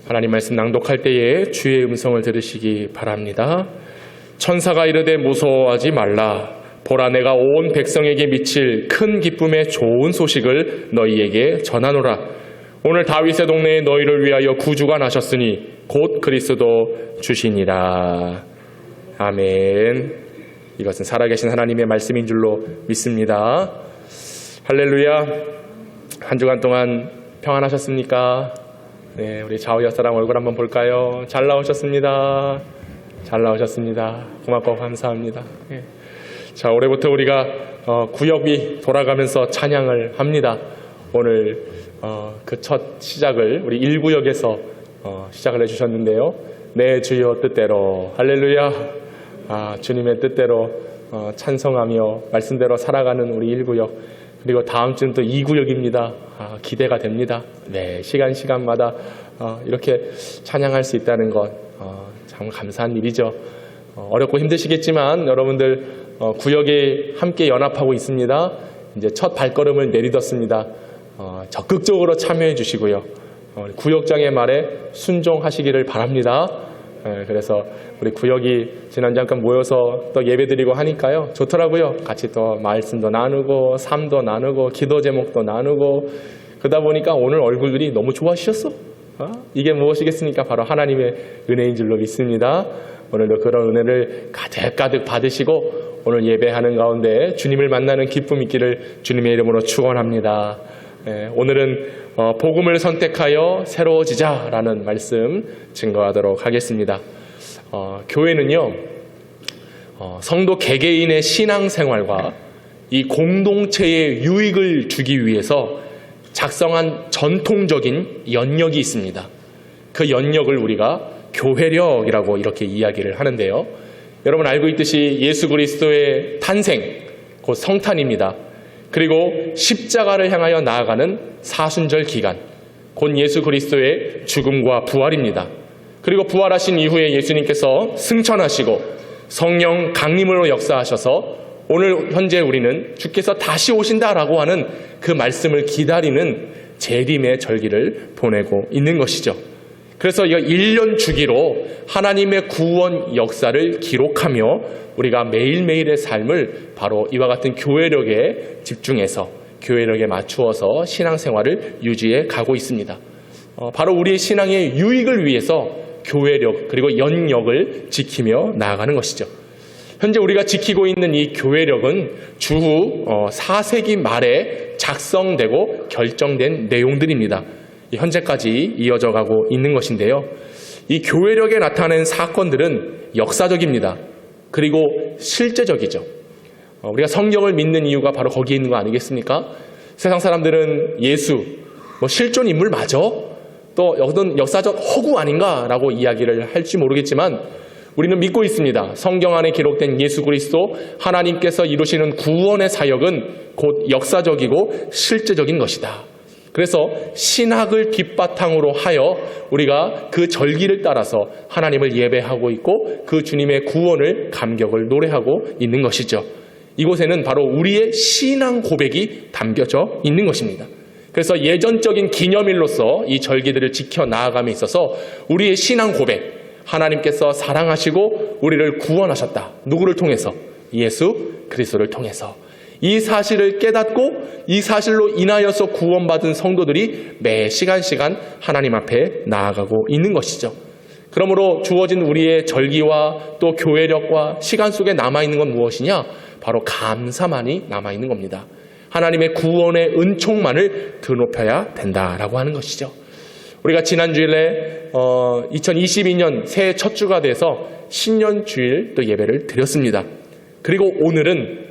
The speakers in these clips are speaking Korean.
하나님 말씀 낭독할 때에 주의 음성을 들으시기 바랍니다. 천사가 이르되 무서워하지 말라. 보라, 내가 온 백성에게 미칠 큰 기쁨의 좋은 소식을 너희에게 전하노라. 오늘 다윗의 동네에 너희를 위하여 구주가 나셨으니 곧 그리스도 주시니라. 아멘. 이것은 살아계신 하나님의 말씀인 줄로 믿습니다. 할렐루야. 한 주간 동안 평안하셨습니까? 네, 우리 좌우 옆사람 얼굴 한번 볼까요? 잘 나오셨습니다. 잘 나오셨습니다. 고맙고 감사합니다. 네. 자, 올해부터 우리가 구역이 돌아가면서 찬양을 합니다. 오늘 그 첫 시작을 우리 1구역에서 시작을 해주셨는데요. 내 주여 뜻대로, 할렐루야. 주님의 뜻대로 찬송하며 말씀대로 살아가는 우리 1구역, 그리고 다음 주는 또 2구역입니다. 기대가 됩니다. 네, 시간마다 이렇게 찬양할 수 있다는 것 참 감사한 일이죠. 어렵고 힘드시겠지만 여러분들 구역에 함께 연합하고 있습니다. 이제 첫 발걸음을 내딛었습니다. 적극적으로 참여해 주시고요. 구역장의 말에 순종하시기를 바랍니다. 그래서 우리 구역이 지난 잠깐 모여서 또 예배드리고 하니까요, 좋더라고요. 같이 또 말씀도 나누고 삶도 나누고 기도 제목도 나누고 그러다 보니까 오늘 얼굴들이 너무 좋아지셨어. 이게 무엇이겠습니까? 바로 하나님의 은혜인 줄로 믿습니다. 오늘도 그런 은혜를 가득가득 받으시고 오늘 예배하는 가운데 주님을 만나는 기쁨 있기를 주님의 이름으로 축원합니다. 오늘은 복음을 선택하여 새로워지자라는 말씀 증거하도록 하겠습니다. 교회는요, 성도 개개인의 신앙생활과 이 공동체의 유익을 주기 위해서 작성한 전통적인 연역이 있습니다. 그 연역을 우리가 교회력이라고 이렇게 이야기를 하는데요. 여러분 알고 있듯이 예수 그리스도의 탄생, 곧 성탄입니다. 그리고 십자가를 향하여 나아가는 사순절 기간, 곧 예수 그리스도의 죽음과 부활입니다. 그리고 부활하신 이후에 예수님께서 승천하시고 성령 강림으로 역사하셔서 오늘 현재 우리는 주께서 다시 오신다라고 하는 그 말씀을 기다리는 재림의 절기를 보내고 있는 것이죠. 그래서 이거 1년 주기로 하나님의 구원 역사를 기록하며 우리가 매일매일의 삶을 바로 이와 같은 교회력에 집중해서 교회력에 맞추어서 신앙생활을 유지해 가고 있습니다. 바로 우리의 신앙의 유익을 위해서 교회력 그리고 연역을 지키며 나아가는 것이죠. 현재 우리가 지키고 있는 이 교회력은 주후 4세기 말에 작성되고 결정된 내용들입니다. 현재까지 이어져 가고 있는 것인데요. 이 교회력에 나타낸 사건들은 역사적입니다. 그리고 실제적이죠. 우리가 성경을 믿는 이유가 바로 거기에 있는 거 아니겠습니까? 세상 사람들은 예수, 실존 인물 맞아? 또 어떤 역사적 허구 아닌가라고 이야기를 할지 모르겠지만 우리는 믿고 있습니다. 성경 안에 기록된 예수 그리스도 하나님께서 이루시는 구원의 사역은 곧 역사적이고 실제적인 것이다. 그래서 신학을 뒷바탕으로 하여 우리가 그 절기를 따라서 하나님을 예배하고 있고 그 주님의 구원을 감격을 노래하고 있는 것이죠. 이곳에는 바로 우리의 신앙 고백이 담겨져 있는 것입니다. 그래서 예전적인 기념일로서 이 절기들을 지켜 나아감에 있어서 우리의 신앙 고백, 하나님께서 사랑하시고 우리를 구원하셨다. 누구를 통해서? 예수 그리스도를 통해서. 이 사실을 깨닫고 이 사실로 인하여서 구원받은 성도들이 매 시간 하나님 앞에 나아가고 있는 것이죠. 그러므로 주어진 우리의 절기와 또 교회력과 시간 속에 남아있는 건 무엇이냐? 바로 감사만이 남아있는 겁니다. 하나님의 구원의 은총만을 드높여야 된다라고 하는 것이죠. 우리가 지난 주일에 2022년 새해 첫 주가 돼서 신년 주일 또 예배를 드렸습니다. 그리고 오늘은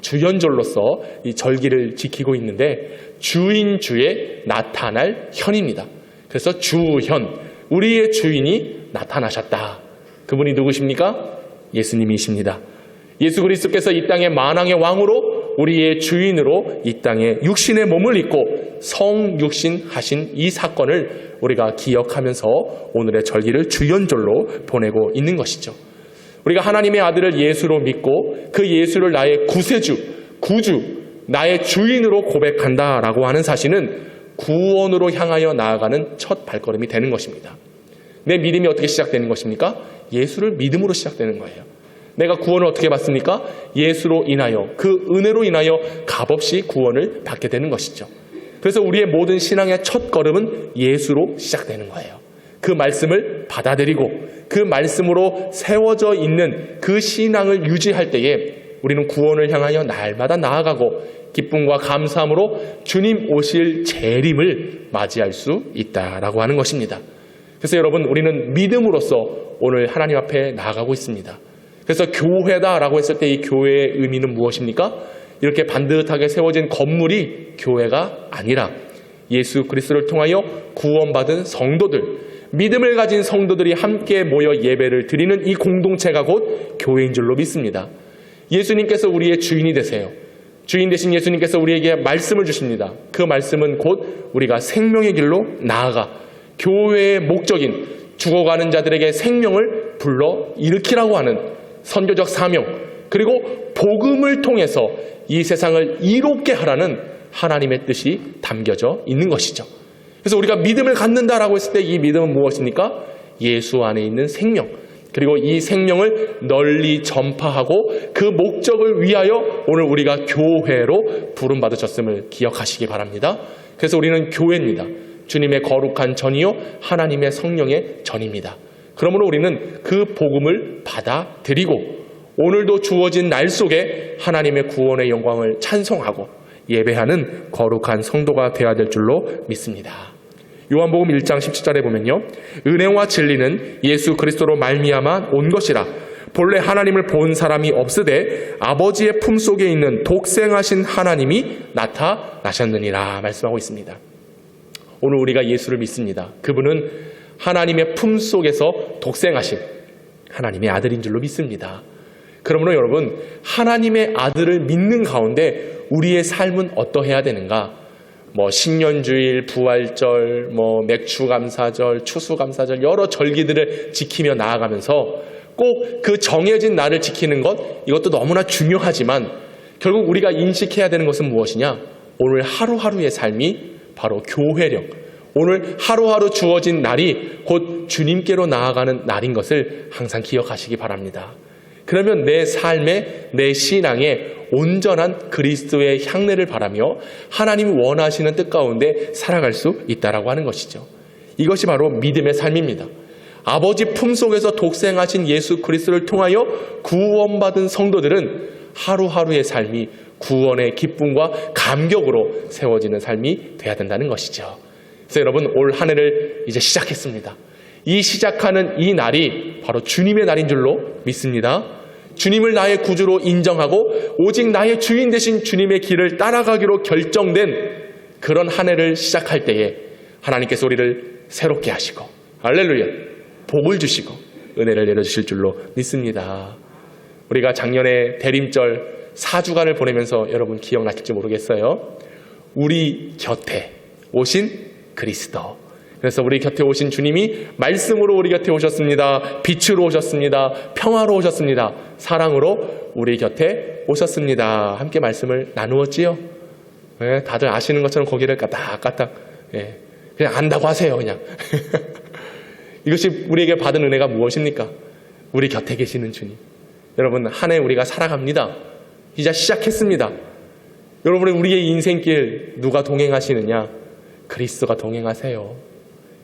주현절로서 이 절기를 지키고 있는데 주인 주에 나타날 현입니다. 그래서 주현, 우리의 주인이 나타나셨다. 그분이 누구십니까? 예수님이십니다. 예수 그리스도께서 이 땅의 만왕의 왕으로 우리의 주인으로 이 땅에 육신의 몸을 입고 성육신 하신 이 사건을 우리가 기억하면서 오늘의 절기를 주연절로 보내고 있는 것이죠. 우리가 하나님의 아들을 예수로 믿고 그 예수를 나의 구세주, 구주, 나의 주인으로 고백한다라고 하는 사실은 구원으로 향하여 나아가는 첫 발걸음이 되는 것입니다. 내 믿음이 어떻게 시작되는 것입니까? 예수를 믿음으로 시작되는 거예요. 내가 구원을 어떻게 받습니까? 예수로 인하여, 그 은혜로 인하여 값없이 구원을 받게 되는 것이죠. 그래서 우리의 모든 신앙의 첫 걸음은 예수로 시작되는 거예요. 그 말씀을 받아들이고 그 말씀으로 세워져 있는 그 신앙을 유지할 때에 우리는 구원을 향하여 날마다 나아가고 기쁨과 감사함으로 주님 오실 재림을 맞이할 수 있다라고 하는 것입니다. 그래서 여러분, 우리는 믿음으로써 오늘 하나님 앞에 나아가고 있습니다. 그래서 교회다라고 했을 때 이 교회의 의미는 무엇입니까? 이렇게 반듯하게 세워진 건물이 교회가 아니라 예수 그리스도를 통하여 구원받은 성도들, 믿음을 가진 성도들이 함께 모여 예배를 드리는 이 공동체가 곧 교회인 줄로 믿습니다. 예수님께서 우리의 주인이 되세요. 주인 되신 예수님께서 우리에게 말씀을 주십니다. 그 말씀은 곧 우리가 생명의 길로 나아가 교회의 목적인 죽어가는 자들에게 생명을 불러 일으키라고 하는 선교적 사명, 그리고 복음을 통해서 이 세상을 이롭게 하라는 하나님의 뜻이 담겨져 있는 것이죠. 그래서 우리가 믿음을 갖는다라고 했을 때 이 믿음은 무엇입니까? 예수 안에 있는 생명, 그리고 이 생명을 널리 전파하고 그 목적을 위하여 오늘 우리가 교회로 부름받으셨음을 기억하시기 바랍니다. 그래서 우리는 교회입니다. 주님의 거룩한 전이요 하나님의 성령의 전입니다. 그러므로 우리는 그 복음을 받아들이고 오늘도 주어진 날 속에 하나님의 구원의 영광을 찬송하고 예배하는 거룩한 성도가 되어야 될 줄로 믿습니다. 요한복음 1장 17절에 보면요, 은혜와 진리는 예수 그리스도로 말미암아 온 것이라 본래 하나님을 본 사람이 없으되 아버지의 품속에 있는 독생하신 하나님이 나타나셨느니라 말씀하고 있습니다. 오늘 우리가 예수를 믿습니다. 그분은 하나님의 품속에서 독생하신 하나님의 아들인 줄로 믿습니다. 그러므로 여러분, 하나님의 아들을 믿는 가운데 우리의 삶은 어떠해야 되는가? 신년주일, 부활절, 맥추감사절, 추수감사절 여러 절기들을 지키며 나아가면서 꼭 그 정해진 날을 지키는 것, 이것도 너무나 중요하지만 결국 우리가 인식해야 되는 것은 무엇이냐? 오늘 하루하루의 삶이 바로 교회력, 오늘 하루하루 주어진 날이 곧 주님께로 나아가는 날인 것을 항상 기억하시기 바랍니다. 그러면 내 삶에, 내 신앙에 온전한 그리스도의 향내를 바라며 하나님이 원하시는 뜻 가운데 살아갈 수 있다라고 하는 것이죠. 이것이 바로 믿음의 삶입니다. 아버지 품속에서 독생하신 예수 그리스도를 통하여 구원받은 성도들은 하루하루의 삶이 구원의 기쁨과 감격으로 세워지는 삶이 되어야 된다는 것이죠. 그래서 여러분, 올 한 해를 이제 시작했습니다. 이 시작하는 이 날이 바로 주님의 날인 줄로 믿습니다. 주님을 나의 구주로 인정하고 오직 나의 주인 되신 주님의 길을 따라가기로 결정된 그런 한 해를 시작할 때에 하나님께서 우리를 새롭게 하시고, 할렐루야, 복을 주시고 은혜를 내려주실 줄로 믿습니다. 우리가 작년에 대림절 4주간을 보내면서 여러분 기억나실지 모르겠어요. 우리 곁에 오신 그리스도. 그래서 우리 곁에 오신 주님이 말씀으로 우리 곁에 오셨습니다. 빛으로 오셨습니다. 평화로 오셨습니다. 사랑으로 우리 곁에 오셨습니다. 함께 말씀을 나누었지요. 네, 다들 아시는 것처럼 고개를 까딱까딱, 네, 그냥 안다고 하세요. 그냥 이것이 우리에게 받은 은혜가 무엇입니까? 우리 곁에 계시는 주님. 여러분, 한 해 우리가 살아갑니다. 이제 시작했습니다. 여러분의 우리의 인생길 누가 동행하시느냐? 그리스도가 동행하세요.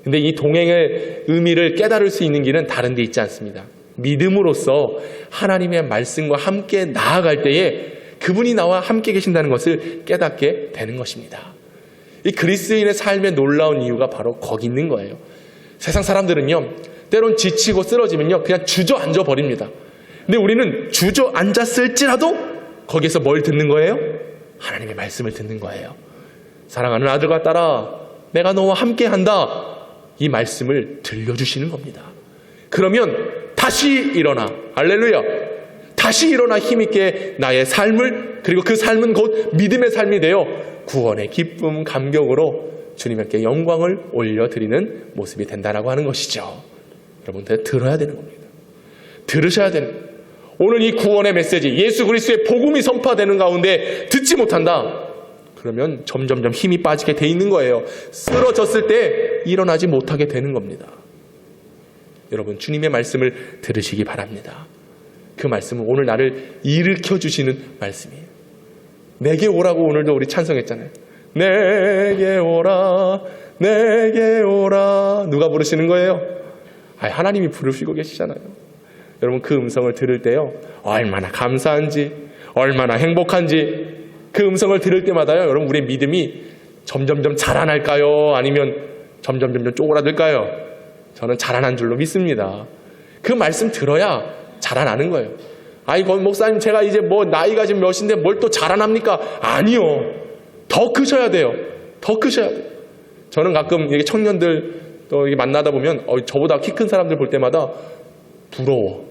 근데 이 동행의 의미를 깨달을 수 있는 길은 다른 데 있지 않습니다. 믿음으로써 하나님의 말씀과 함께 나아갈 때에 그분이 나와 함께 계신다는 것을 깨닫게 되는 것입니다. 이 그리스도인의 삶의 놀라운 이유가 바로 거기 있는 거예요. 세상 사람들은요, 때론 지치고 쓰러지면요 그냥 주저앉아 버립니다. 근데 우리는 주저앉았을지라도 거기에서 뭘 듣는 거예요? 하나님의 말씀을 듣는 거예요. 사랑하는 아들과 딸아, 내가 너와 함께 한다. 이 말씀을 들려주시는 겁니다. 그러면 다시 일어나, 할렐루야, 다시 일어나 힘있게 나의 삶을, 그리고 그 삶은 곧 믿음의 삶이 되어 구원의 기쁨, 감격으로 주님께 영광을 올려드리는 모습이 된다라고 하는 것이죠. 여러분들 들어야 되는 겁니다. 들으셔야 되는 겁니다. 오늘 이 구원의 메시지, 예수 그리스도의 복음이 선포되는 가운데 듣지 못한다. 그러면 점점점 힘이 빠지게 돼 있는 거예요. 쓰러졌을 때 일어나지 못하게 되는 겁니다. 여러분, 주님의 말씀을 들으시기 바랍니다. 그 말씀은 오늘 나를 일으켜 주시는 말씀이에요. 내게 오라고 오늘도 우리 찬송했잖아요. 내게 오라, 내게 오라. 누가 부르시는 거예요? 하나님이 부르시고 계시잖아요. 여러분, 그 음성을 들을 때요, 얼마나 감사한지, 얼마나 행복한지, 그 음성을 들을 때마다요, 여러분, 우리의 믿음이 점점점 자라날까요? 아니면 점점점 쪼그라들까요? 저는 자라난 줄로 믿습니다. 그 말씀 들어야 자라나는 거예요. 목사님, 제가 이제 나이가 지금 몇인데 뭘 또 자라납니까? 아니요. 더 크셔야 돼요. 더 크셔야 돼요. 저는 가끔 이렇게 청년들 또 만나다 보면 저보다 키 큰 사람들 볼 때마다 부러워.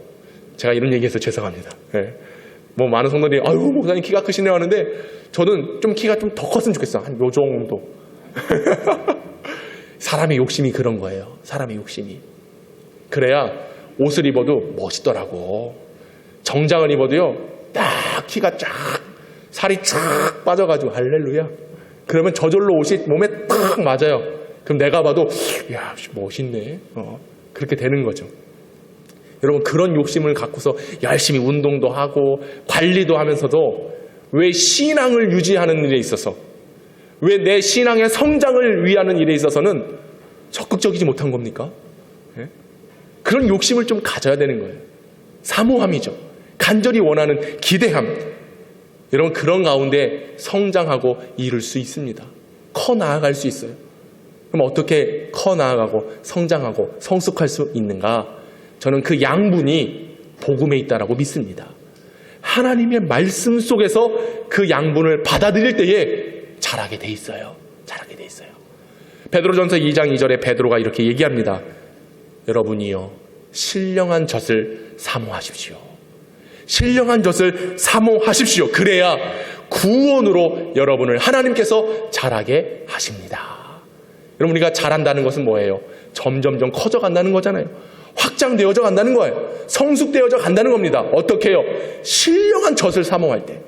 제가 이런 얘기해서 죄송합니다. 네. 많은 성도들이 목사님 키가 크시네요 하는데 저는 좀 키가 좀 더 컸으면 좋겠어. 한 요 정도. 사람의 욕심이 그런 거예요. 사람의 욕심이. 그래야 옷을 입어도 멋있더라고. 정장을 입어도요, 딱 키가 쫙, 살이 쫙 빠져가지고 할렐루야. 그러면 저절로 옷이 몸에 딱 맞아요. 그럼 내가 봐도 야, 멋있네. 그렇게 되는 거죠. 여러분, 그런 욕심을 갖고서 열심히 운동도 하고 관리도 하면서도 왜 신앙을 유지하는 일에 있어서, 왜 내 신앙의 성장을 위하는 일에 있어서는 적극적이지 못한 겁니까? 네? 그런 욕심을 좀 가져야 되는 거예요. 사모함이죠. 간절히 원하는 기대함. 여러분, 그런 가운데 성장하고 이룰 수 있습니다. 커 나아갈 수 있어요. 그럼 어떻게 커 나아가고 성장하고 성숙할 수 있는가? 저는 그 양분이 복음에 있다라고 믿습니다. 하나님의 말씀 속에서 그 양분을 받아들일 때에 자라게 돼 있어요. 자라게 돼 있어요. 베드로전서 2장 2절에 베드로가 이렇게 얘기합니다. 여러분이요, 신령한 젖을 사모하십시오. 신령한 젖을 사모하십시오. 그래야 구원으로 여러분을 하나님께서 자라게 하십니다. 여러분, 우리가 자란다는 것은 뭐예요? 점점점 커져간다는 거잖아요. 확장되어져 간다는 거예요. 성숙되어져 간다는 겁니다. 어떻게 해요? 신령한 젖을 사모할 때.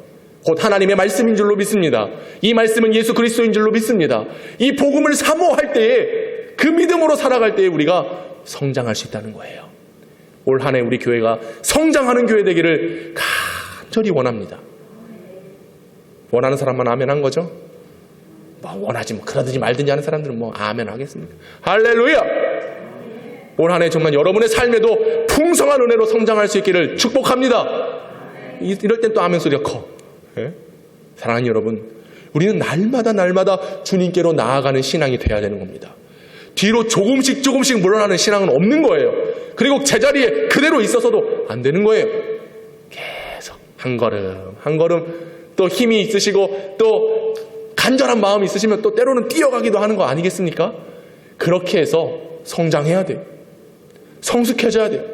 곧 하나님의 말씀인 줄로 믿습니다. 이 말씀은 예수 그리스도인 줄로 믿습니다. 이 복음을 사모할 때에, 그 믿음으로 살아갈 때에 우리가 성장할 수 있다는 거예요. 올 한 해 우리 교회가 성장하는 교회 되기를 간절히 원합니다. 원하는 사람만 아멘 한 거죠? 원하지 그러든지 말든지 하는 사람들은 아멘 하겠습니까? 할렐루야! 올 한 해 정말 여러분의 삶에도 풍성한 은혜로 성장할 수 있기를 축복합니다. 이럴 땐 또 아멘 소리가 커. 네? 사랑하는 여러분, 우리는 날마다 주님께로 나아가는 신앙이 돼야 되는 겁니다. 뒤로 조금씩 물러나는 신앙은 없는 거예요. 그리고 제자리에 그대로 있어서도 안 되는 거예요. 계속 한 걸음 또 힘이 있으시고 또 간절한 마음이 있으시면 또 때로는 뛰어가기도 하는 거 아니겠습니까? 그렇게 해서 성장해야 돼요. 성숙해져야 돼요.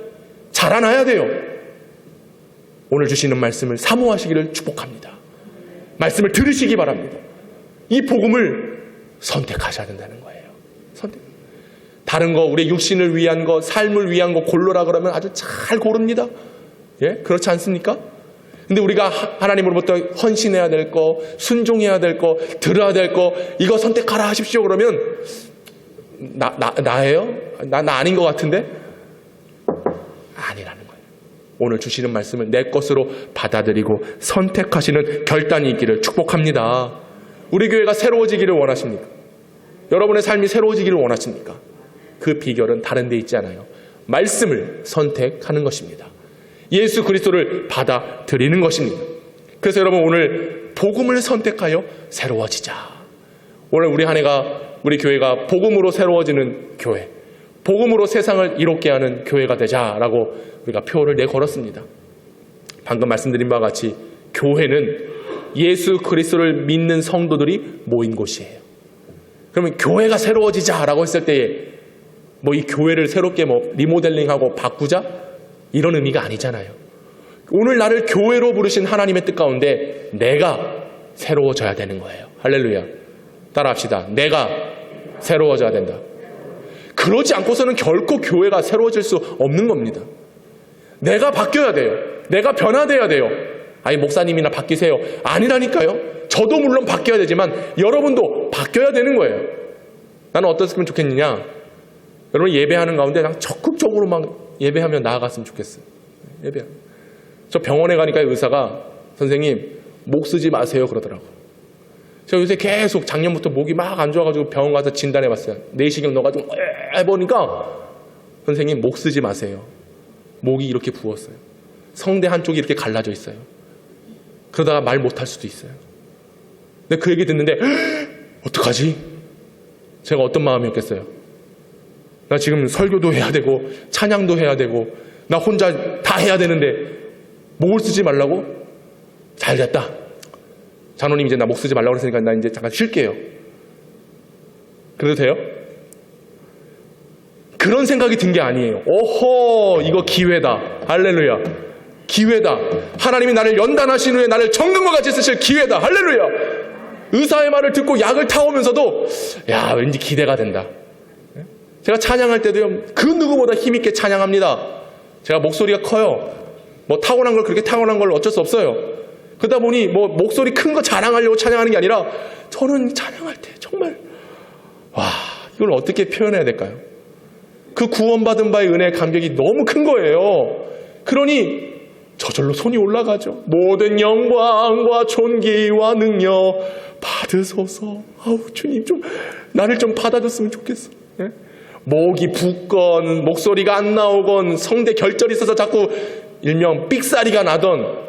자라나야 돼요. 오늘 주시는 말씀을 사모하시기를 축복합니다. 말씀을 들으시기 바랍니다. 이 복음을 선택하셔야 된다는 거예요. 선택. 다른 거, 우리 육신을 위한 거, 삶을 위한 거 고르라 그러면 아주 잘 고릅니다. 예? 그렇지 않습니까? 근데 우리가 하나님으로부터 헌신해야 될 거, 순종해야 될 거, 들어야 될 거, 이거 선택하라 하십시오 그러면 나예요? 나 아닌 것 같은데? 아니라는 거예요. 오늘 주시는 말씀을 내 것으로 받아들이고 선택하시는 결단이 있기를 축복합니다. 우리 교회가 새로워지기를 원하십니까? 여러분의 삶이 새로워지기를 원하십니까? 그 비결은 다른 데 있지 않아요. 말씀을 선택하는 것입니다. 예수 그리스도를 받아들이는 것입니다. 그래서 여러분, 오늘 복음을 선택하여 새로워지자. 오늘 우리 한 해가, 우리 교회가 복음으로 새로워지는 교회, 복음으로 세상을 이롭게 하는 교회가 되자라고 우리가 표를 내걸었습니다. 방금 말씀드린 바와 같이 교회는 예수 그리스도를 믿는 성도들이 모인 곳이에요. 그러면 교회가 새로워지자라고 했을 때에 이 교회를 새롭게 리모델링하고 바꾸자? 이런 의미가 아니잖아요. 오늘 나를 교회로 부르신 하나님의 뜻 가운데 내가 새로워져야 되는 거예요. 할렐루야. 따라합시다. 내가 새로워져야 된다. 그러지 않고서는 결코 교회가 새로워질 수 없는 겁니다. 내가 바뀌어야 돼요. 내가 변화돼야 돼요. 아니 목사님이나 바뀌세요. 아니라니까요. 저도 물론 바뀌어야 되지만 여러분도 바뀌어야 되는 거예요. 나는 어떻으면 좋겠느냐. 여러분 예배하는 가운데 난 적극적으로 막 예배하며 나아갔으면 좋겠어요. 예배하며. 저 병원에 가니까 의사가 선생님 목 쓰지 마세요 그러더라고요. 제가 요새 계속 작년부터 목이 막 안 좋아가지고 병원 가서 진단해봤어요. 내시경 넣어가지고 해보니까 선생님 목 쓰지 마세요. 목이 이렇게 부었어요. 성대 한쪽이 이렇게 갈라져 있어요. 그러다가 말 못할 수도 있어요. 근데 그 얘기 듣는데 어떡하지? 제가 어떤 마음이었겠어요? 나 지금 설교도 해야 되고 찬양도 해야 되고 나 혼자 다 해야 되는데 목을 쓰지 말라고? 잘 됐다. 장로님 이제 나 목 쓰지 말라고 그랬으니까 나 이제 잠깐 쉴게요. 그래도 돼요? 그런 생각이 든 게 아니에요. 오호, 이거 기회다. 할렐루야. 기회다. 하나님이 나를 연단하신 후에 나를 정금과 같이 쓰실 기회다. 할렐루야. 의사의 말을 듣고 약을 타오면서도 야, 왠지 기대가 된다. 제가 찬양할 때도요, 그 누구보다 힘있게 찬양합니다. 제가 목소리가 커요. 뭐 타고난 걸 그렇게 타고난 걸 어쩔 수 없어요. 그러다 보니 뭐 목소리 큰 거 자랑하려고 찬양하는 게 아니라 저는 찬양할 때 정말 와, 이걸 어떻게 표현해야 될까요? 그 구원받은 바의 은혜의 감격이 너무 큰 거예요. 그러니 저절로 손이 올라가죠. 모든 영광과 존귀와 능력 받으소서. 아우 주님 좀 나를 좀 받아줬으면 좋겠어. 예? 목이 붓건 목소리가 안 나오건 성대 결절이 있어서 자꾸 일명 삑사리가 나던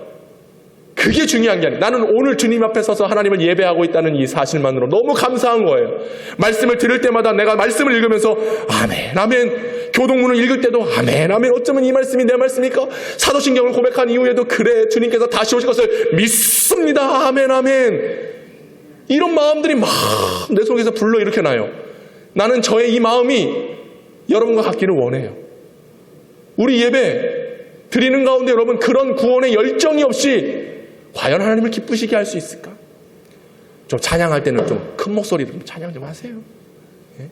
그게 중요한 게 아니에요. 나는 오늘 주님 앞에 서서 하나님을 예배하고 있다는 이 사실만으로 너무 감사한 거예요. 말씀을 들을 때마다 내가 말씀을 읽으면서 아멘 아멘, 교동문을 읽을 때도 아멘 아멘, 어쩌면 이 말씀이 내 말씀입니까? 사도신경을 고백한 이후에도 그래 주님께서 다시 오실 것을 믿습니다. 아멘 아멘. 이런 마음들이 막 내 속에서 불러 일으켜나요. 나는 저의 이 마음이 여러분과 같기를 원해요. 우리 예배 드리는 가운데 여러분 그런 구원의 열정이 없이 과연 하나님을 기쁘시게 할 수 있을까? 좀 찬양할 때는 좀 큰 목소리로 좀 찬양 좀 하세요. 예?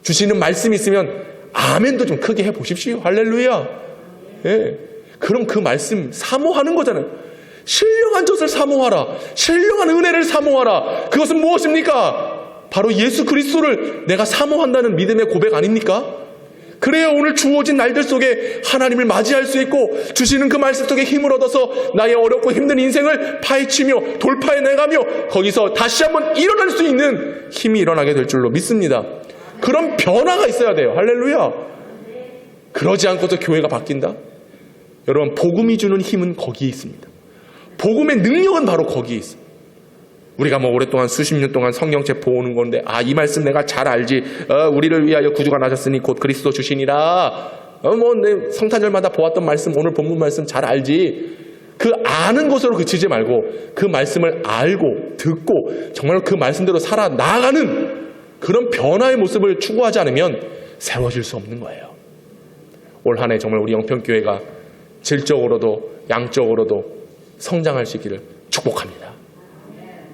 주시는 말씀이 있으면 아멘도 좀 크게 해보십시오. 할렐루야. 예? 그럼 그 말씀 사모하는 거잖아요. 신령한 젖을 사모하라. 신령한 은혜를 사모하라. 그것은 무엇입니까? 바로 예수 그리스도를 내가 사모한다는 믿음의 고백 아닙니까? 그래야 오늘 주어진 날들 속에 하나님을 맞이할 수 있고 주시는 그 말씀 속에 힘을 얻어서 나의 어렵고 힘든 인생을 파헤치며 돌파해내가며 거기서 다시 한번 일어날 수 있는 힘이 일어나게 될 줄로 믿습니다. 그런 변화가 있어야 돼요. 할렐루야. 그러지 않고서 교회가 바뀐다? 여러분 복음이 주는 힘은 거기에 있습니다. 복음의 능력은 바로 거기에 있습니다. 우리가 뭐 오랫동안 수십 년 동안 성경책 보는 건데 이 말씀 내가 잘 알지. 우리를 위하여 구주가 나셨으니 곧 그리스도 주시니라. 내 성탄절마다 보았던 말씀, 오늘 본문 말씀 잘 알지. 그 아는 것으로 그치지 말고 그 말씀을 알고 듣고 정말 그 말씀대로 살아 나아가는 그런 변화의 모습을 추구하지 않으면 세워질 수 없는 거예요. 올 한 해 정말 우리 영평교회가 질적으로도 양적으로도 성장할 수 있기를 축복합니다.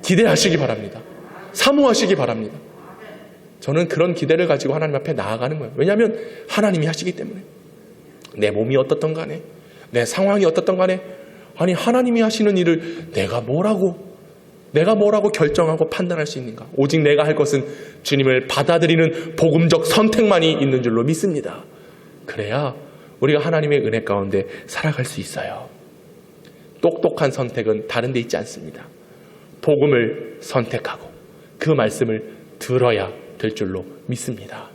기대하시기 바랍니다. 사모하시기 바랍니다. 저는 그런 기대를 가지고 하나님 앞에 나아가는 거예요. 왜냐하면 하나님이 하시기 때문에. 내 몸이 어떻든 간에 내 상황이 어떻든 간에 아니 하나님이 하시는 일을 내가 뭐라고 결정하고 판단할 수 있는가? 오직 내가 할 것은 주님을 받아들이는 복음적 선택만이 있는 줄로 믿습니다. 그래야 우리가 하나님의 은혜 가운데 살아갈 수 있어요. 똑똑한 선택은 다른 데 있지 않습니다. 복음을 선택하고 그 말씀을 들어야 될 줄로 믿습니다.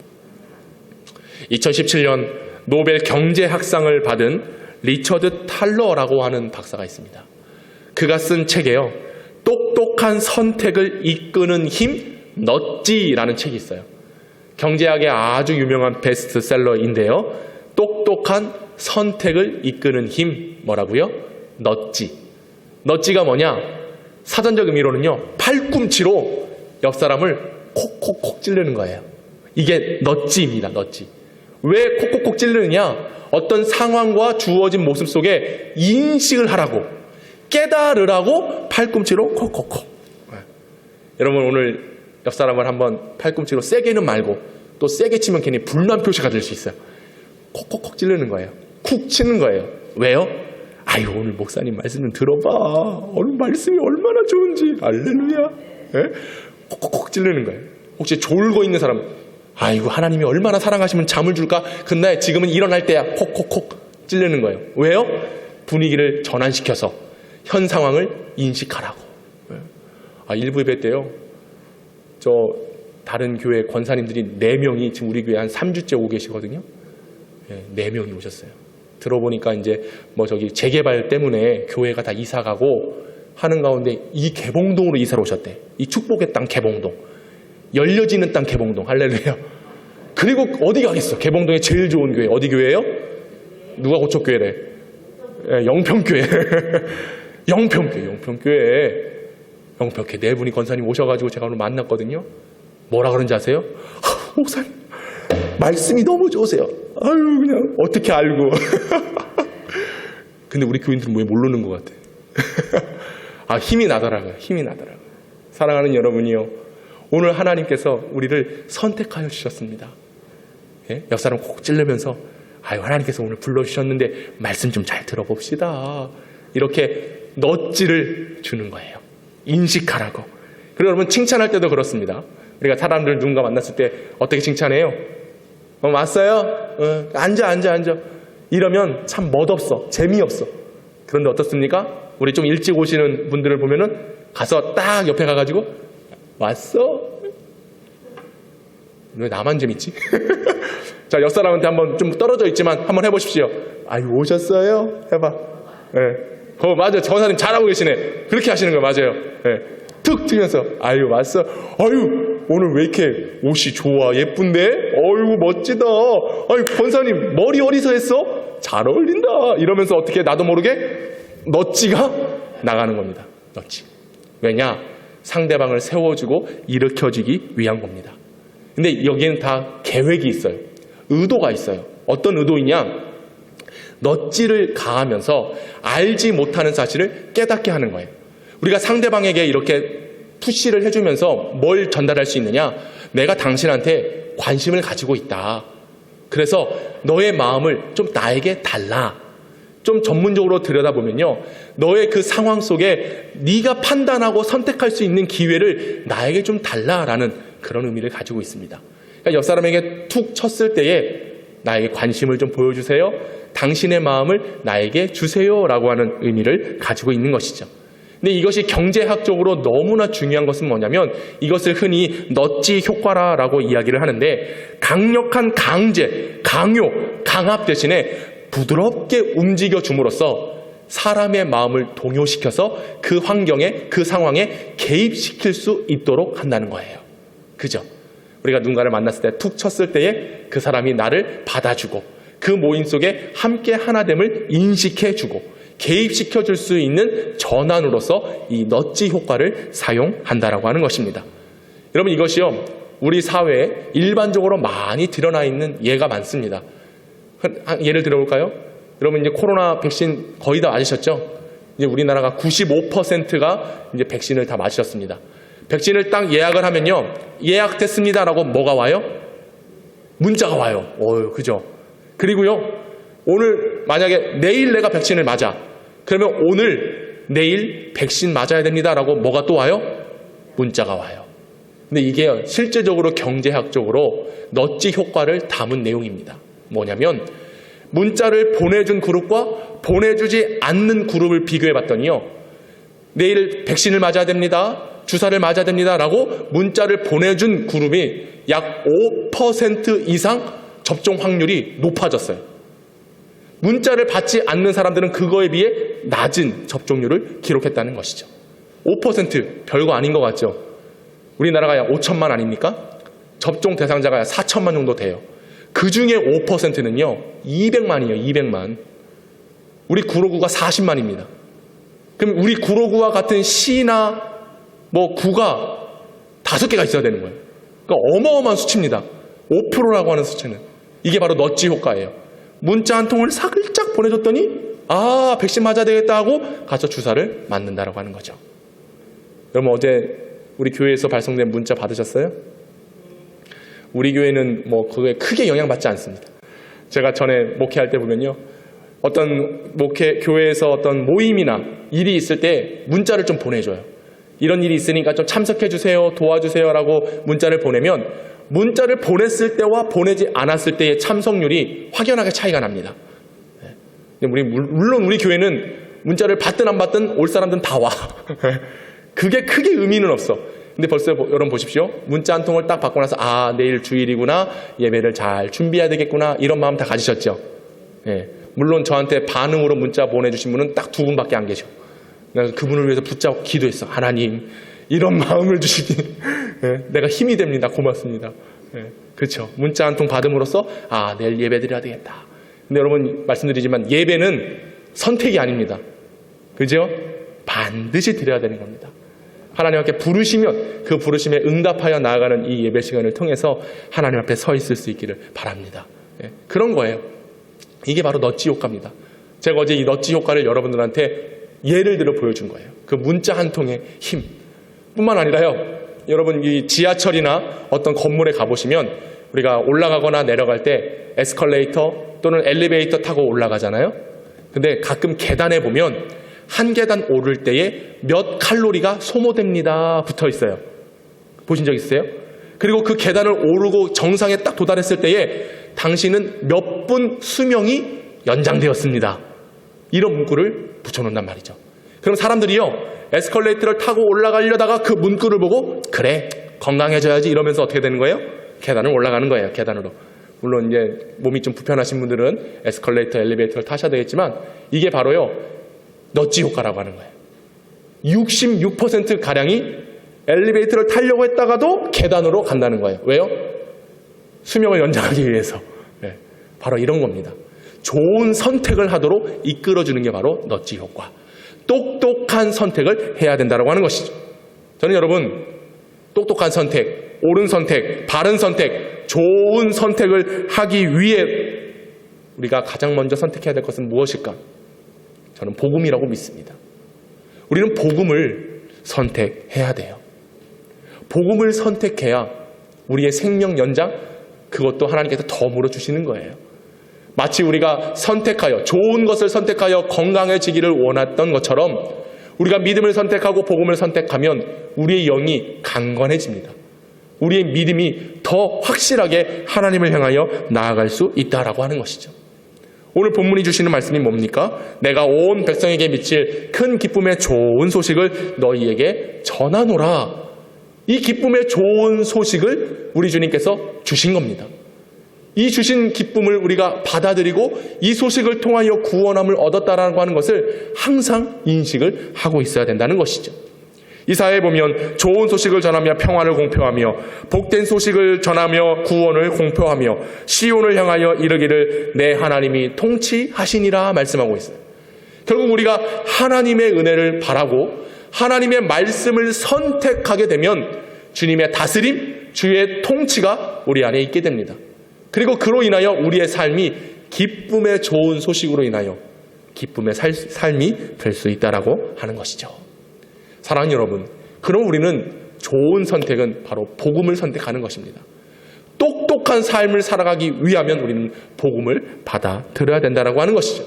2017년 노벨 경제학상을 받은 리처드 탈러라고 하는 박사가 있습니다. 그가 쓴 책에요. 똑똑한 선택을 이끄는 힘, 넛지라는 책이 있어요. 경제학의 아주 유명한 베스트셀러인데요. 똑똑한 선택을 이끄는 힘, 뭐라고요? 넛지. 넛지가 뭐냐? 사전적 의미로는요, 팔꿈치로 옆 사람을 콕콕콕 찌르는 거예요. 이게 넛지입니다. 넛지. 왜 콕콕콕 찌르느냐? 어떤 상황과 주어진 모습 속에 인식을 하라고, 깨달으라고 팔꿈치로 콕콕콕. 여러분 오늘 옆 사람을 한번 팔꿈치로 세게는 말고 또 세게 치면 괜히 불난 표시가 될 수 있어요. 콕콕콕 찌르는 거예요. 쿡 치는 거예요. 왜요? 아유, 오늘 목사님 말씀 좀 들어봐. 오늘 말씀이 얼마나 좋은지. 할렐루야. 예? 콕콕콕 찌르는 거예요. 혹시 졸고 있는 사람, 아이고, 하나님이 얼마나 사랑하시면 잠을 줄까? 근데 지금은 일어날 때야. 콕콕콕 찌르는 거예요. 왜요? 분위기를 전환시켜서 현 상황을 인식하라고. 아, 일부 예배 때요, 저 다른 교회 권사님들이 4명이 지금 우리 교회 한 3주째 오고 계시거든요. 4명이 오셨어요. 들어보니까 이제 뭐 저기 재개발 때문에 교회가 다 이사 가고 하는 가운데 이 개봉동으로 이사를 오셨대. 이 축복의 땅 개봉동, 열려지는 땅 개봉동. 할렐루야. 그리고 어디 가겠어? 개봉동에 제일 좋은 교회 어디 교회예요? 누가 고척교회래? 영평교회. 영평교회. 영평교회 4분이 권사님 오셔가지고 제가 오늘 만났거든요. 뭐라 그런지 아세요? 목사님 말씀이 너무 좋으세요. 아유, 그냥 어떻게 알고. 근데 우리 교인들은 왜 모르는 것 같아. 아, 힘이 나더라고요. 힘이 나더라고요. 사랑하는 여러분이요, 오늘 하나님께서 우리를 선택하여 주셨습니다. 예? 옆 사람 콕 찔르면서, 아유, 하나님께서 오늘 불러주셨는데 말씀 좀 잘 들어봅시다. 이렇게 넛지를 주는 거예요. 인식하라고. 그리고 여러분, 칭찬할 때도 그렇습니다. 우리가 사람들 누군가 만났을 때 어떻게 칭찬해요? 왔어요? 앉아. 이러면 참 멋없어. 재미없어. 그런데 어떻습니까? 우리 좀 일찍 오시는 분들을 보면은 가서 딱 옆에 가가지고, 왔어? 왜 나만 재밌지? 자, 옆 사람한테 한번 좀 떨어져 있지만 한번 해보십시오. 아유, 오셨어요? 해봐. 예. 맞아. 저 사장님 잘하고 계시네. 그렇게 하시는 거예요. 맞아요. 예. 툭 튀면서, 아유, 왔어. 아유, 오늘 왜 이렇게 옷이 좋아? 예쁜데? 어유, 멋지다. 아유, 권사님 머리 어디서 했어? 잘 어울린다. 이러면서 어떻게 나도 모르게 넛지가 나가는 겁니다. 넛지. 왜냐? 상대방을 세워주고 일으켜주기 위한 겁니다. 근데 여기에는 다 계획이 있어요. 의도가 있어요. 어떤 의도이냐? 넛지를 가하면서 알지 못하는 사실을 깨닫게 하는 거예요. 우리가 상대방에게 이렇게 푸시를 해주면서 뭘 전달할 수 있느냐? 내가 당신한테 관심을 가지고 있다. 그래서 너의 마음을 좀 나에게 달라. 좀 전문적으로 들여다보면요, 너의 그 상황 속에 네가 판단하고 선택할 수 있는 기회를 나에게 좀 달라라는 그런 의미를 가지고 있습니다. 그러니까 옆 사람에게 툭 쳤을 때에 나에게 관심을 좀 보여주세요. 당신의 마음을 나에게 주세요라고 하는 의미를 가지고 있는 것이죠. 근데 이것이 경제학적으로 너무나 중요한 것은 뭐냐면, 이것을 흔히 넛지 효과라고 이야기를 하는데, 강력한 강제, 강요, 강압 대신에 부드럽게 움직여 줌으로써 사람의 마음을 동요시켜서 그 환경에, 그 상황에 개입시킬 수 있도록 한다는 거예요. 그죠? 우리가 누군가를 만났을 때 툭 쳤을 때에 그 사람이 나를 받아주고 그 모임 속에 함께 하나됨을 인식해주고 개입시켜 줄 수 있는 전환으로서 이 넛지 효과를 사용한다라고 하는 것입니다. 여러분, 이것이요, 우리 사회에 일반적으로 많이 드러나 있는 예가 많습니다. 예를 들어볼까요? 여러분, 이제 코로나 백신 거의 다 맞으셨죠? 이제 우리나라가 95%가 이제 백신을 다 맞으셨습니다. 백신을 딱 예약을 하면요, 예약됐습니다라고 뭐가 와요? 문자가 와요. 그죠? 그리고요, 오늘 만약에 내일 내가 백신을 맞아. 그러면 오늘, 내일 백신 맞아야 됩니다라고 뭐가 또 와요? 문자가 와요. 근데 이게 실제적으로 경제학적으로 넛지 효과를 담은 내용입니다. 뭐냐면, 문자를 보내준 그룹과 보내주지 않는 그룹을 비교해 봤더니요, 내일 백신을 맞아야 됩니다, 주사를 맞아야 됩니다 라고 문자를 보내준 그룹이 약 5% 이상 접종 확률이 높아졌어요. 문자를 받지 않는 사람들은 그거에 비해 낮은 접종률을 기록했다는 것이죠. 5% 별거 아닌 것 같죠? 우리나라가 약 5천만 아닙니까? 접종 대상자가 약 4천만 정도 돼요. 그 중에 5%는요 200만이에요. 200만. 우리 구로구가 40만입니다. 그럼 우리 구로구와 같은 시나 뭐 구가 5개가 있어야 되는 거예요. 그러니까 어마어마한 수치입니다. 5%라고 하는 수치는. 이게 바로 넛지 효과예요. 문자 한 통을 살짝 보내줬더니 백신 맞아야 되겠다 하고 가서 주사를 맞는다라고 하는 거죠. 여러분, 어제 우리 교회에서 발송된 문자 받으셨어요? 우리 교회는 뭐 그거에 크게 영향받지 않습니다. 제가 전에 목회할 때 보면요, 어떤 교회에서 어떤 모임이나 일이 있을 때 문자를 좀 보내줘요. 이런 일이 있으니까 좀 참석해주세요, 도와주세요라고 문자를 보내면 문자를 보냈을 때와 보내지 않았을 때의 참석률이 확연하게 차이가 납니다. 물론 우리 교회는 문자를 받든 안 받든 올 사람들은 다 와. 그게 크게 의미는 없어. 근데 벌써 여러분 보십시오. 문자 한 통을 딱 받고 나서 내일 주일이구나, 예배를 잘 준비해야 되겠구나, 이런 마음 다 가지셨죠. 물론 저한테 반응으로 문자 보내주신 분은 딱 2분밖에 안 계셔. 내가 그분을 위해서 붙잡고 기도했어. 하나님, 이런 마음을 주시니 내가 힘이 됩니다. 고맙습니다. 그렇죠. 문자 한 통 받음으로써 내일 예배 드려야 되겠다. 근데 여러분 말씀드리지만 예배는 선택이 아닙니다. 그죠? 반드시 드려야 되는 겁니다. 하나님 앞에 부르시면 그 부르심에 응답하여 나아가는 이 예배 시간을 통해서 하나님 앞에 서 있을 수 있기를 바랍니다. 그런 거예요. 이게 바로 넛지 효과입니다. 제가 어제 이 넛지 효과를 여러분들한테 예를 들어 보여준 거예요. 그 문자 한 통의 힘 뿐만 아니라요. 여러분 이 지하철이나 어떤 건물에 가보시면 우리가 올라가거나 내려갈 때 에스컬레이터 또는 엘리베이터 타고 올라가잖아요. 근데 가끔 계단에 보면 한 계단 오를 때에 몇 칼로리가 소모됩니다 붙어 있어요. 보신 적 있어요? 그리고 그 계단을 오르고 정상에 딱 도달했을 때에 당신은 몇 분 수명이 연장되었습니다. 이런 문구를 붙여놓는단 말이죠. 그럼 사람들이요, 에스컬레이터를 타고 올라가려다가 그 문구를 보고 그래, 건강해져야지 이러면서 어떻게 되는 거예요? 계단을 올라가는 거예요. 계단으로. 물론 이제 몸이 좀 불편하신 분들은 에스컬레이터, 엘리베이터를 타셔야 되겠지만 이게 바로요, 넛지 효과라고 하는 거예요. 66%가량이 엘리베이터를 타려고 했다가도 계단으로 간다는 거예요. 왜요? 수명을 연장하기 위해서. 바로 이런 겁니다. 좋은 선택을 하도록 이끌어주는 게 바로 넛지 효과. 똑똑한 선택을 해야 된다고 하는 것이죠. 저는 여러분, 똑똑한 선택, 옳은 선택, 바른 선택, 좋은 선택을 하기 위해 우리가 가장 먼저 선택해야 될 것은 무엇일까? 저는 복음이라고 믿습니다. 우리는 복음을 선택해야 돼요. 복음을 선택해야 우리의 생명 연장, 그것도 하나님께서 덤으로 주시는 거예요. 마치 우리가 선택하여, 좋은 것을 선택하여 건강해지기를 원했던 것처럼 우리가 믿음을 선택하고 복음을 선택하면 우리의 영이 강건해집니다. 우리의 믿음이 더 확실하게 하나님을 향하여 나아갈 수 있다라고 하는 것이죠. 오늘 본문이 주시는 말씀이 뭡니까? 내가 온 백성에게 미칠 큰 기쁨의 좋은 소식을 너희에게 전하노라. 이 기쁨의 좋은 소식을 우리 주님께서 주신 겁니다. 이 주신 기쁨을 우리가 받아들이고 이 소식을 통하여 구원함을 얻었다라고 하는 것을 항상 인식을 하고 있어야 된다는 것이죠. 이사야에 보면 좋은 소식을 전하며 평화를 공표하며 복된 소식을 전하며 구원을 공표하며 시온을 향하여 이르기를 내 하나님이 통치하시니라 말씀하고 있어요. 결국 우리가 하나님의 은혜를 바라고 하나님의 말씀을 선택하게 되면 주님의 다스림, 주의 통치가 우리 안에 있게 됩니다. 그리고 그로 인하여 우리의 삶이 기쁨의 좋은 소식으로 인하여 기쁨의 삶이 될 수 있다라고 하는 것이죠. 사랑하는 여러분, 그럼 우리는 좋은 선택은 바로 복음을 선택하는 것입니다. 똑똑한 삶을 살아가기 위하면 우리는 복음을 받아들여야 된다라고 하는 것이죠.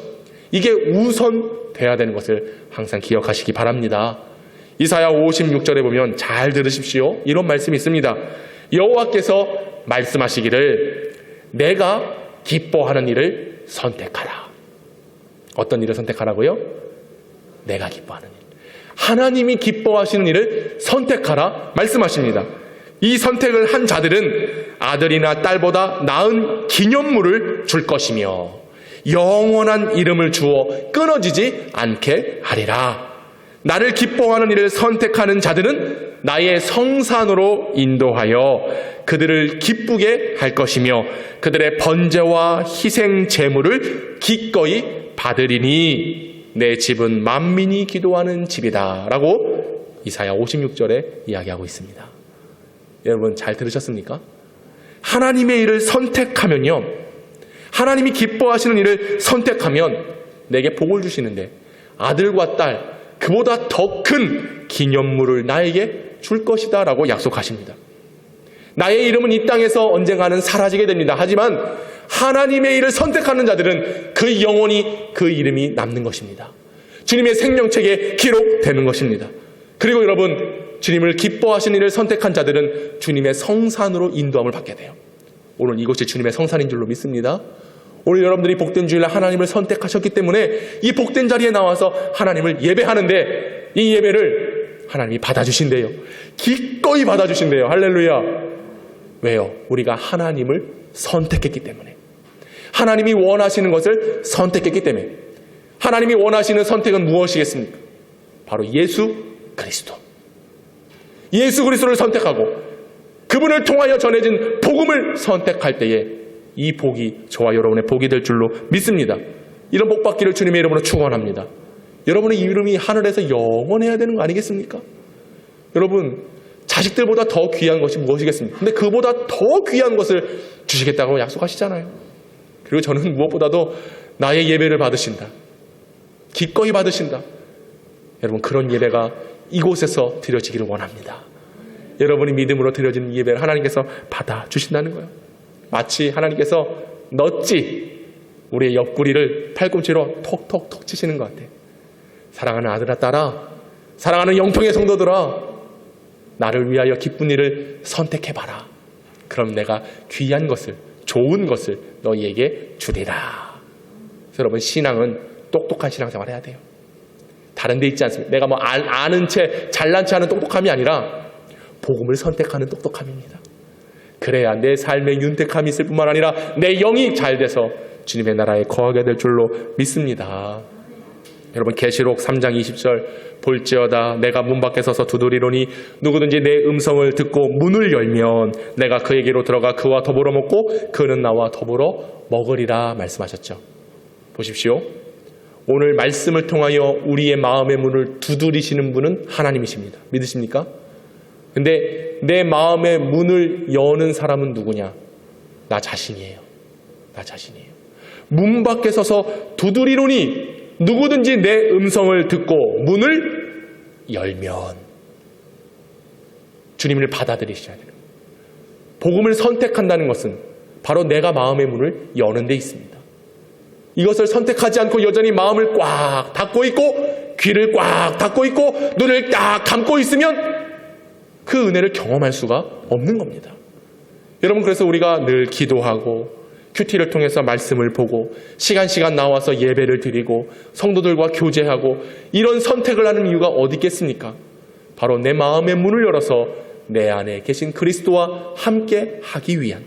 이게 우선돼야 되는 것을 항상 기억하시기 바랍니다. 이사야 56절에 보면 잘 들으십시오. 이런 말씀이 있습니다. 여호와께서 말씀하시기를 내가 기뻐하는 일을 선택하라. 어떤 일을 선택하라고요? 내가 기뻐하는 일. 하나님이 기뻐하시는 일을 선택하라 말씀하십니다. 이 선택을 한 자들은 아들이나 딸보다 나은 기념물을 줄 것이며 영원한 이름을 주어 끊어지지 않게 하리라. 나를 기뻐하는 일을 선택하는 자들은 나의 성산으로 인도하여 그들을 기쁘게 할 것이며 그들의 번제와 희생 제물을 기꺼이 받으리니 내 집은 만민이 기도하는 집이다 라고 이사야 56절에 이야기하고 있습니다. 여러분 잘 들으셨습니까? 하나님의 일을 선택하면요, 하나님이 기뻐하시는 일을 선택하면 내게 복을 주시는데 아들과 딸, 그보다 더 큰 기념물을 나에게 줄 것이다 라고 약속하십니다. 나의 이름은 이 땅에서 언젠가는 사라지게 됩니다. 하지만 하나님의 일을 선택하는 자들은 그 영원히 그 이름이 남는 것입니다. 주님의 생명책에 기록되는 것입니다. 그리고 여러분, 주님을 기뻐하시는 일을 선택한 자들은 주님의 성산으로 인도함을 받게 돼요. 오늘 이곳이 주님의 성산인 줄로 믿습니다. 오늘 여러분들이 복된 주일날 하나님을 선택하셨기 때문에 이 복된 자리에 나와서 하나님을 예배하는데 이 예배를 하나님이 받아주신대요. 기꺼이 받아주신대요. 할렐루야. 왜요? 우리가 하나님을 선택했기 때문에. 하나님이 원하시는 것을 선택했기 때문에. 하나님이 원하시는 선택은 무엇이겠습니까? 바로 예수 그리스도. 예수 그리스도를 선택하고 그분을 통하여 전해진 복음을 선택할 때에 이 복이 저와 여러분의 복이 될 줄로 믿습니다. 이런 복 받기를 주님의 이름으로 축원합니다. 여러분의 이름이 하늘에서 영원해야 되는 거 아니겠습니까? 여러분, 자식들보다 더 귀한 것이 무엇이겠습니까? 근데 그보다 더 귀한 것을 주시겠다고 약속하시잖아요. 그리고 저는 무엇보다도 나의 예배를 받으신다. 기꺼이 받으신다. 여러분, 그런 예배가 이곳에서 드려지기를 원합니다. 여러분이 믿음으로 드려지는 예배를 하나님께서 받아주신다는 거예요. 마치 하나님께서 넛지 우리의 옆구리를 팔꿈치로 톡톡톡 치시는 것 같아요. 사랑하는 아들아 딸아, 사랑하는 영평의 성도들아, 나를 위하여 기쁜 일을 선택해봐라. 그럼 내가 귀한 것을, 좋은 것을 너희에게 주리라. 그래서 여러분, 신앙은 똑똑한 신앙생활 해야 돼요. 다른 데 있지 않습니다. 내가 뭐 아는 채 잘난 체 하는 똑똑함이 아니라 복음을 선택하는 똑똑함입니다. 그래야 내 삶에 윤택함이 있을 뿐만 아니라 내 영이 잘 돼서 주님의 나라에 거하게 될 줄로 믿습니다. 여러분, 계시록 3장 20절 볼지어다 내가 문 밖에 서서 두드리노니 누구든지 내 음성을 듣고 문을 열면 내가 그에게로 들어가 그와 더불어 먹고 그는 나와 더불어 먹으리라 말씀하셨죠. 보십시오. 오늘 말씀을 통하여 우리의 마음의 문을 두드리시는 분은 하나님이십니다. 믿으십니까? 근데 내 마음의 문을 여는 사람은 누구냐? 나 자신이에요. 나 자신이에요. 문 밖에 서서 두드리노니 누구든지 내 음성을 듣고 문을 열면 주님을 받아들이셔야 돼요. 복음을 선택한다는 것은 바로 내가 마음의 문을 여는 데 있습니다. 이것을 선택하지 않고 여전히 마음을 꽉 닫고 있고 귀를 꽉 닫고 있고 눈을 딱 감고 있으면 그 은혜를 경험할 수가 없는 겁니다. 여러분, 그래서 우리가 늘 기도하고 큐티를 통해서 말씀을 보고 시간 나와서 예배를 드리고 성도들과 교제하고 이런 선택을 하는 이유가 어디 있겠습니까? 바로 내 마음의 문을 열어서 내 안에 계신 그리스도와 함께 하기 위한,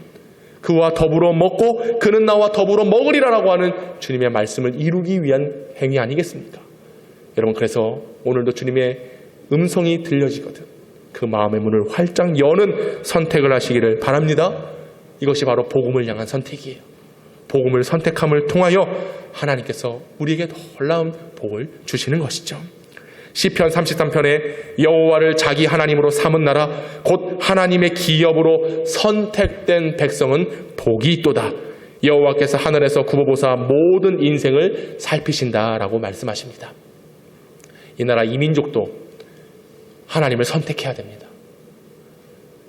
그와 더불어 먹고 그는 나와 더불어 먹으리라라고 하는 주님의 말씀을 이루기 위한 행위 아니겠습니까? 여러분, 그래서 오늘도 주님의 음성이 들려지거든 그 마음의 문을 활짝 여는 선택을 하시기를 바랍니다. 이것이 바로 복음을 향한 선택이에요. 복음을 선택함을 통하여 하나님께서 우리에게 놀라운 복을 주시는 것이죠. 시편 33편에 여호와를 자기 하나님으로 삼은 나라 곧 하나님의 기업으로 선택된 백성은 복이 있도다. 여호와께서 하늘에서 굽어보사 모든 인생을 살피신다라고 말씀하십니다. 이 나라 이 민족도 하나님을 선택해야 됩니다.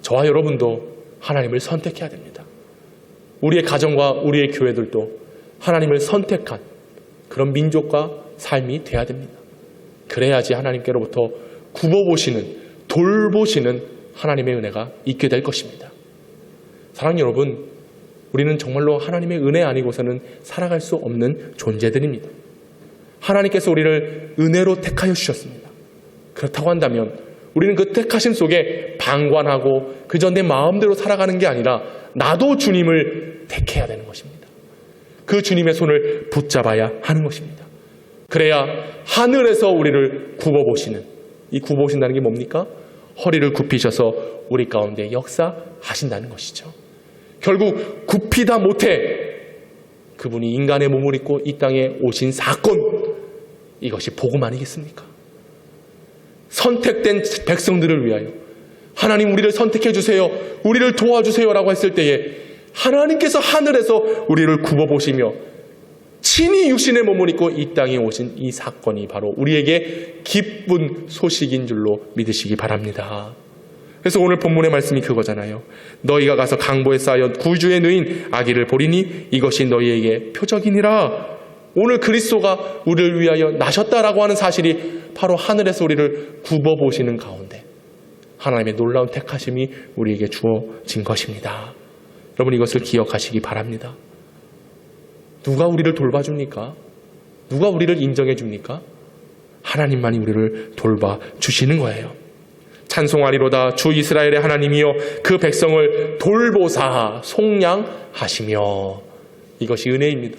저와 여러분도 하나님을 선택해야 됩니다. 우리의 가정과 우리의 교회들도 하나님을 선택한 그런 민족과 삶이 돼야 됩니다. 그래야지 하나님께로부터 굽어보시는, 돌보시는 하나님의 은혜가 있게 될 것입니다. 사랑하는 여러분, 우리는 정말로 하나님의 은혜 아니고서는 살아갈 수 없는 존재들입니다. 하나님께서 우리를 은혜로 택하여 주셨습니다. 그렇다고 한다면 우리는 그 택하심 속에 방관하고 그저 내 마음대로 살아가는 게 아니라 나도 주님을 택해야 되는 것입니다. 그 주님의 손을 붙잡아야 하는 것입니다. 그래야 하늘에서 우리를 굽어보시는, 이 굽어보신다는 게 뭡니까? 허리를 굽히셔서 우리 가운데 역사하신다는 것이죠. 결국 굽히다 못해 그분이 인간의 몸을 입고 이 땅에 오신 사건, 이것이 복음 아니겠습니까? 선택된 백성들을 위하여 하나님 우리를 선택해 주세요, 우리를 도와주세요 라고 했을 때에 하나님께서 하늘에서 우리를 굽어보시며 친히 육신의 몸을 입고 이 땅에 오신 이 사건이 바로 우리에게 기쁜 소식인 줄로 믿으시기 바랍니다. 그래서 오늘 본문의 말씀이 그거잖아요. 너희가 가서 강보에 쌓여 구주의 누인 아기를 보리니 이것이 너희에게 표적이니라. 오늘 그리스도가 우리를 위하여 나셨다라고 하는 사실이 바로 하늘에서 우리를 굽어보시는 가운데 하나님의 놀라운 택하심이 우리에게 주어진 것입니다. 여러분, 이것을 기억하시기 바랍니다. 누가 우리를 돌봐줍니까? 누가 우리를 인정해줍니까? 하나님만이 우리를 돌봐주시는 거예요. 찬송하리로다 주 이스라엘의 하나님이여 그 백성을 돌보사 속량하시며. 이것이 은혜입니다.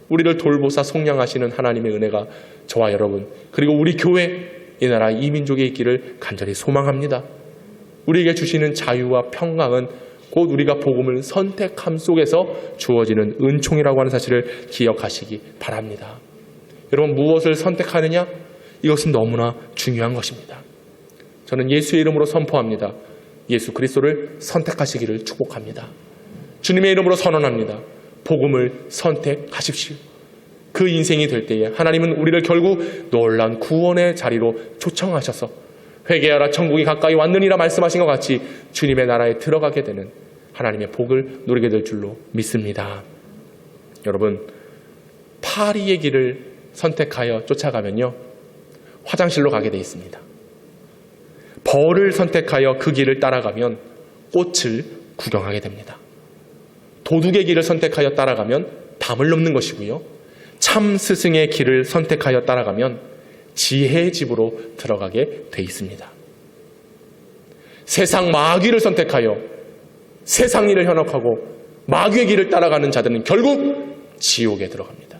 우리를 돌보사 속량하시는 하나님의 은혜가 저와 여러분 그리고 우리 교회, 이 나라 이 민족에 있기를 간절히 소망합니다. 우리에게 주시는 자유와 평강은 곧 우리가 복음을 선택함 속에서 주어지는 은총이라고 하는 사실을 기억하시기 바랍니다. 여러분, 무엇을 선택하느냐? 이것은 너무나 중요한 것입니다. 저는 예수의 이름으로 선포합니다. 예수 그리스도를 선택하시기를 축복합니다. 주님의 이름으로 선언합니다. 복음을 선택하십시오. 그 인생이 될 때에 하나님은 우리를 결국 놀라운 구원의 자리로 초청하셔서 회개하라 천국이 가까이 왔느니라 말씀하신 것 같이 주님의 나라에 들어가게 되는 하나님의 복을 누리게 될 줄로 믿습니다. 여러분, 파리의 길을 선택하여 쫓아가면요, 화장실로 가게 돼 있습니다. 벌을 선택하여 그 길을 따라가면 꽃을 구경하게 됩니다. 도둑의 길을 선택하여 따라가면 담을 넘는 것이고요, 참 스승의 길을 선택하여 따라가면 지혜의 집으로 들어가게 돼 있습니다. 세상 마귀를 선택하여 세상 일을 현혹하고 마귀의 길을 따라가는 자들은 결국 지옥에 들어갑니다.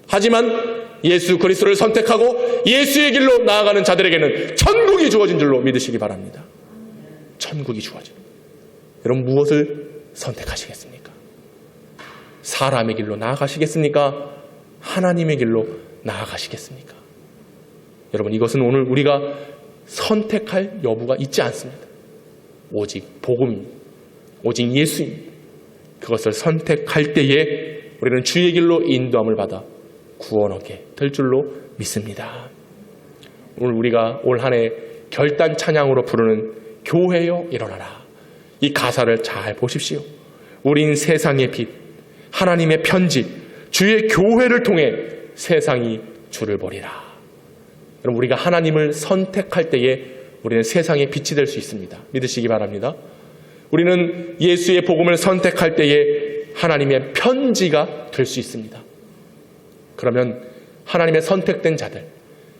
하지만 예수 그리스도를 선택하고 예수의 길로 나아가는 자들에게는 천국이 주어진 줄로 믿으시기 바랍니다. 천국이 주어집니다. 여러분, 무엇을 선택하시겠습니까? 사람의 길로 나아가시겠습니까? 하나님의 길로 나아가시겠습니까? 여러분, 이것은 오늘 우리가 선택할 여부가 있지 않습니다. 오직 복음입니다. 오직 예수입니다. 그것을 선택할 때에 우리는 주의 길로 인도함을 받아 구원 얻게 될 줄로 믿습니다. 오늘 우리가 올 한 해 결단 찬양으로 부르는 교회여 일어나라, 이 가사를 잘 보십시오. 우린 세상의 빛, 하나님의 편지, 주의 교회를 통해 세상이 주를 보리라. 여러분, 우리가 하나님을 선택할 때에 우리는 세상의 빛이 될 수 있습니다. 믿으시기 바랍니다. 우리는 예수의 복음을 선택할 때에 하나님의 편지가 될 수 있습니다. 그러면 하나님의 선택된 자들,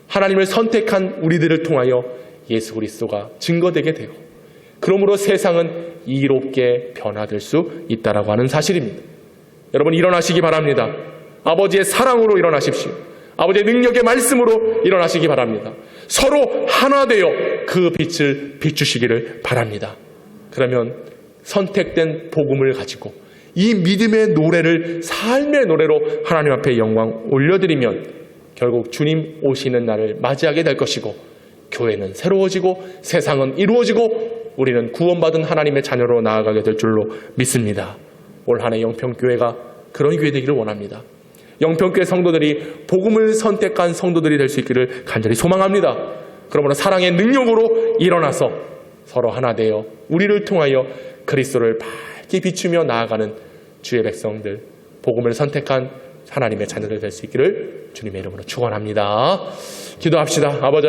하나님을 선택한 우리들을 통하여 예수 그리스도가 증거되게 되고, 그러므로 세상은 이롭게 변화될 수 있다라고 하는 사실입니다. 여러분, 일어나시기 바랍니다. 아버지의 사랑으로 일어나십시오. 아버지의 능력의 말씀으로 일어나시기 바랍니다. 서로 하나 되어 그 빛을 비추시기를 바랍니다. 그러면 선택된 복음을 가지고 이 믿음의 노래를 삶의 노래로 하나님 앞에 영광 올려드리면 결국 주님 오시는 날을 맞이하게 될 것이고, 교회는 새로워지고 세상은 이루어지고 우리는 구원받은 하나님의 자녀로 나아가게 될 줄로 믿습니다. 올 한 해 영평교회가 그런 교회 되기를 원합니다. 영평교회 성도들이 복음을 선택한 성도들이 될 수 있기를 간절히 소망합니다. 그러므로 사랑의 능력으로 일어나서 서로 하나 되어 우리를 통하여 그리스도를 밝게 비추며 나아가는 주의 백성들, 복음을 선택한 하나님의 자녀들 될 수 있기를 주님의 이름으로 축원합니다. 기도합시다. 아버지